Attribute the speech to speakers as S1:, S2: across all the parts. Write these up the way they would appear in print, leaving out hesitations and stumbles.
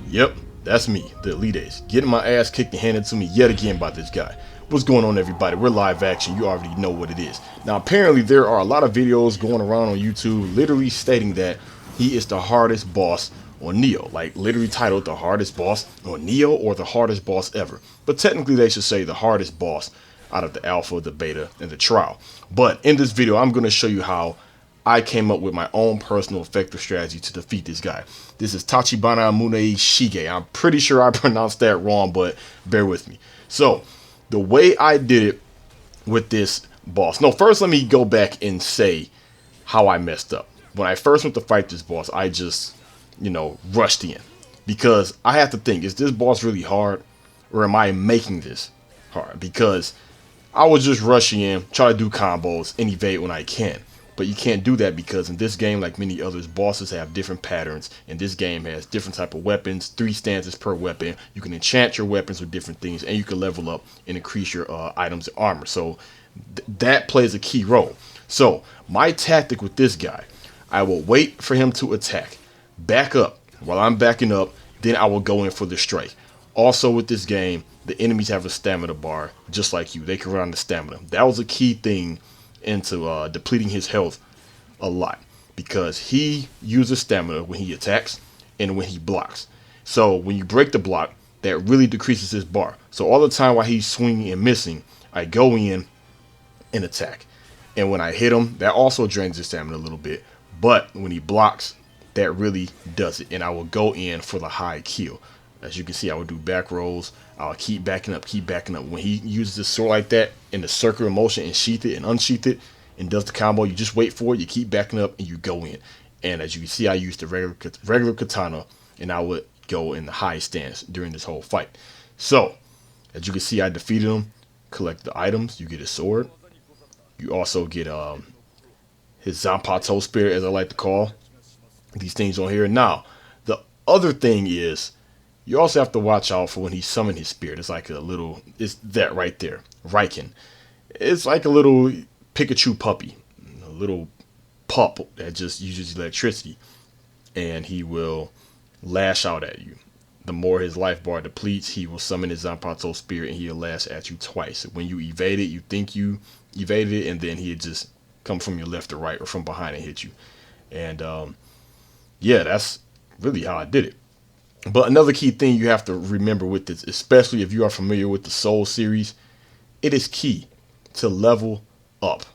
S1: Yep, that's me, the Elite Ace, getting my ass kicked and handed to me yet again by this guy. What's going on, everybody? We're live action. You already know what it is. Now, apparently there are a lot of videos going around on YouTube literally stating that he is the hardest boss on Neo. Like, literally titled the hardest boss on Neo or the hardest boss ever. But technically they should say the hardest boss out of the alpha, the beta, and the trial. But in this video, I'm going to show you how I came up with my own personal effective strategy to defeat this guy. This is Tachibana Muneshige. I'm pretty sure I pronounced that wrong, but bear with me. So, the way I did it with this boss. No, first let me go back and say how I messed up. When I first went to fight this boss, I just, rushed in. Because I have to think, is this boss really hard? Or am I making this hard? Because I was just rushing in, try to do combos, and evade when I can. But you can't do that because in this game, like many others, bosses have different patterns. And this game has different type of weapons, 3 stances per weapon. You can enchant your weapons with different things, and you can level up and increase your items and armor. So that plays a key role. So my tactic with this guy, I will wait for him to attack, back up. While I'm backing up, then I will go in for the strike. Also with this game, the enemies have a stamina bar, just like you. They can run on the stamina. That was a key thing into depleting his health a lot, because he uses stamina when he attacks and when he blocks. So when you break the block, that really decreases his bar. So all the time while he's swinging and missing, I go in and attack. And when I hit him, that also drains his stamina a little bit. But when he blocks, that really does it. And I will go in for the high kill. As you can see, I will do back rolls. I'll keep backing up, keep backing up. When he uses his sword like that in the circular motion and sheath it and unsheath it and does the combo, you just wait for it, you keep backing up, and you go in. And as you can see, I used the regular katana, and I would go in the high stance during this whole fight. So, as you can see, I defeated him, collect the items, you get his sword. You also get his Zanpato spirit, as I like to call these things on here. Now, the other thing is, you also have to watch out for when he summoned his spirit. It's like it's that right there, Riken. It's like a little Pikachu puppy, a little pup that just uses electricity, and he will lash out at you. The more his life bar depletes, he will summon his Zanpato spirit, and he'll lash at you twice. When you evade it, you think you evaded it, and then he'll just come from your left or right or from behind and hit you. And yeah, that's really how I did it. But another key thing you have to remember with this, especially if you are familiar with the Soul series, it is key to level up.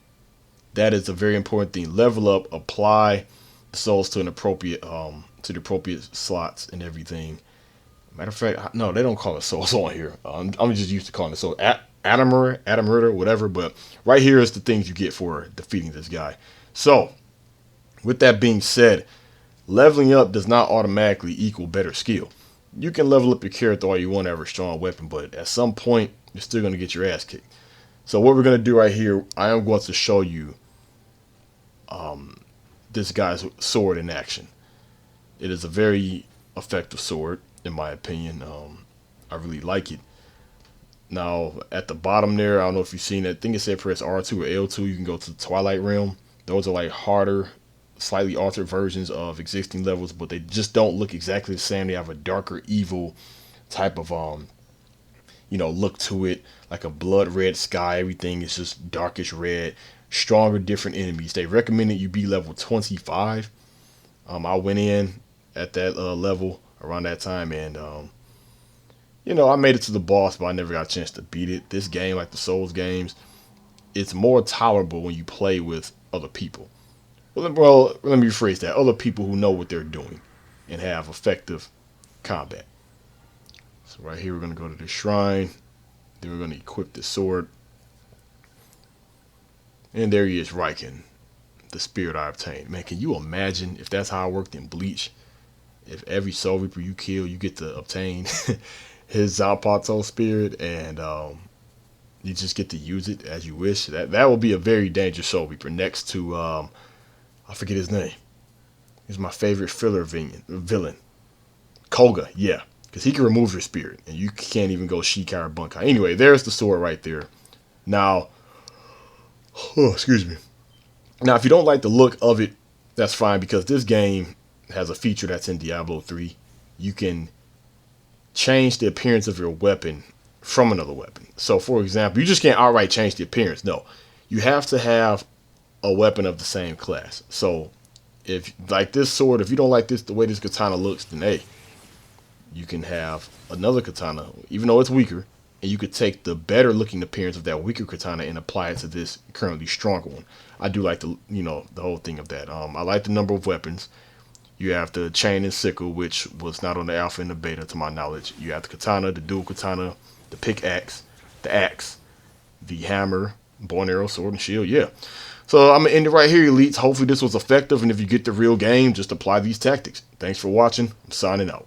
S1: That is a very important thing. Level up, apply the souls to an appropriate to the appropriate slots and everything. Matter of fact, no, they don't call it souls on here. I'm just used to calling it souls. Adamerta, whatever. But right here is the things you get for defeating this guy. So, with that being said, leveling up does not automatically equal better skill. You can level up your character all you want to have a strong weapon, but at some point, you're still going to get your ass kicked. So what we're going to do right here, I am going to show you this guy's sword in action. It is a very effective sword, in my opinion. I really like it. Now, at the bottom there, I don't know if you've seen it. I think it said press R2 or L2. You can go to the Twilight Realm. Those are like harder, slightly altered versions of existing levels, but they just don't look exactly the same. They have a darker, evil type of look to it, like a blood red sky. Everything is just darkish red. Stronger, different enemies. They recommended you be level 25. I went in at that level around that time, and I made it to the boss, but I never got a chance to beat it. This game, like the Souls games, it's more tolerable when you play with other people. Well, let me rephrase that. Other people who know what they're doing and have effective combat. So right here, we're going to go to the shrine. Then we're going to equip the sword. And there he is, Riken, the spirit I obtained. Man, can you imagine if that's how it worked in Bleach? If every Soul Reaper you kill, you get to obtain his Zanpato spirit, and you just get to use it as you wish. That will be a very dangerous Soul Reaper next to, I forget his name. He's my favorite filler villain. Koga, yeah. Because he can remove your spirit, and you can't even go Shikai or Bunkai. Anyway, there's the sword right there. Now, excuse me. Now, if you don't like the look of it, that's fine, because this game has a feature that's in Diablo 3. You can change the appearance of your weapon from another weapon. So for example, you just can't outright change the appearance. No, you have to have a weapon of the same class. So if like this sword, if you don't like this, the way this katana looks, then hey, you can have another katana, even though it's weaker, and you could take the better looking appearance of that weaker katana and apply it to this currently stronger one. I do like the, the whole thing of that. I like the number of weapons. You have the chain and sickle, which was not on the alpha and the beta to my knowledge. You have the katana, the dual katana, the pickaxe, the axe, the hammer, bow and arrow, sword, and shield. Yeah. So I'm going to end it right here, elites. Hopefully this was effective, and if you get the real game, just apply these tactics. Thanks for watching. I'm signing out.